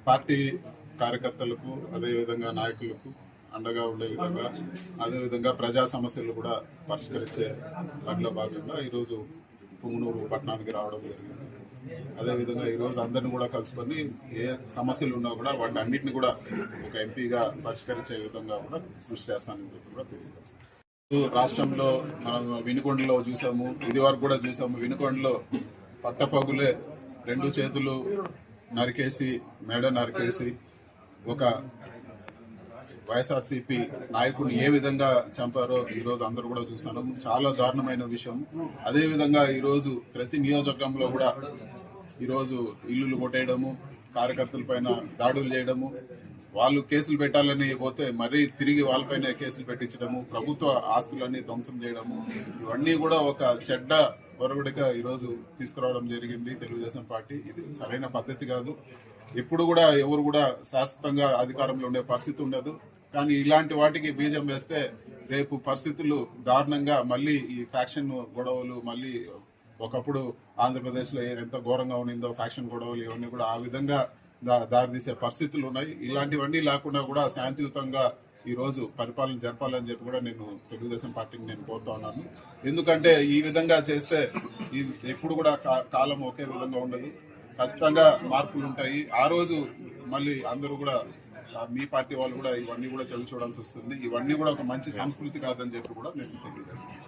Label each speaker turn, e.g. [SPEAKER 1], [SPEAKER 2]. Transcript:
[SPEAKER 1] Party కార్యకర్తలకు అదేవిధంగా నాయకులకు అండగా ఉండే విధంగా అదేవిధంగా ప్రజా సమస్యలు కూడా పరిష్కరించే దాంట్లో భాగంగా ఈరోజు పుంగనూరు పట్టణానికి రావడం జరిగింది. అదేవిధంగా ఈరోజు అందరిని కూడా కలుసుకొని ఏ సమస్యలు ఉన్నా కూడా వాటి అన్నింటినీ కూడా ఒక ఎంపీగా పరిష్కరించే విధంగా కూడా కృషి చేస్తానని చెప్పి కూడా తెలియజేస్తాను. రాష్ట్రంలో మనం వినుకొండలో చూసాము, ఇది వరకు కూడా చూసాము. వినుకొండలో పట్టపగులే 2 చేతులు నరికేసి మెడ నరికేసి ఒక వైఎస్ఆర్సీపీ నాయకుడిని ఏ విధంగా చంపారో ఈరోజు అందరూ కూడా చూసాను. చాలా దారుణమైన విషయం. అదేవిధంగా ఈరోజు ప్రతి నియోజకవర్గంలో కూడా ఈరోజు ఇల్లులు కొట్టేయడము, కార్యకర్తల పైన దాడులు చేయడము, వాళ్ళు కేసులు పెట్టాలని పోతే మరీ తిరిగి వాళ్ళపైన కేసులు పెట్టించడము, ప్రభుత్వ ఆస్తులన్నీ ధ్వంసం చేయడము, ఇవన్నీ కూడా ఒక చెడ్డ ఒరవడిగా ఈరోజు తీసుకురావడం జరిగింది తెలుగుదేశం పార్టీ. ఇది సరైన పద్ధతి కాదు. ఎప్పుడు కూడా ఎవరు కూడా శాశ్వతంగా అధికారంలో ఉండే పరిస్థితి ఉండదు. కానీ ఇలాంటి వాటికి బీజం వేస్తే రేపు పరిస్థితులు దారుణంగా మళ్ళీ ఈ ఫ్యాక్షన్ గొడవలు, మళ్ళీ ఒకప్పుడు ఆంధ్రప్రదేశ్ లో ఎంత ఘోరంగా ఉండిందో ఫ్యాక్షన్ గొడవలు, ఇవన్నీ కూడా ఆ విధంగా దారితీసే పరిస్థితులు ఉన్నాయి. ఇలాంటివన్నీ లేకుండా కూడా శాంతియుతంగా ఈ రోజు పరిపాలన జరపాలని చెప్పి కూడా నేను తెలుగుదేశం పార్టీని నేను కోరుతా ఉన్నాను. ఎందుకంటే ఈ విధంగా చేస్తే ఎప్పుడు కూడా కాలం ఒకే విధంగా ఉండదు. ఖచ్చితంగా మార్పులు ఉంటాయి. ఆ రోజు మళ్ళీ అందరూ కూడా మీ పార్టీ వాళ్ళు కూడా ఇవన్నీ కూడా చవి చూడాల్సి వస్తుంది. ఇవన్నీ కూడా ఒక మంచి సంస్కృతి కాదని చెప్పి కూడా నేను తెలియజేస్తాను.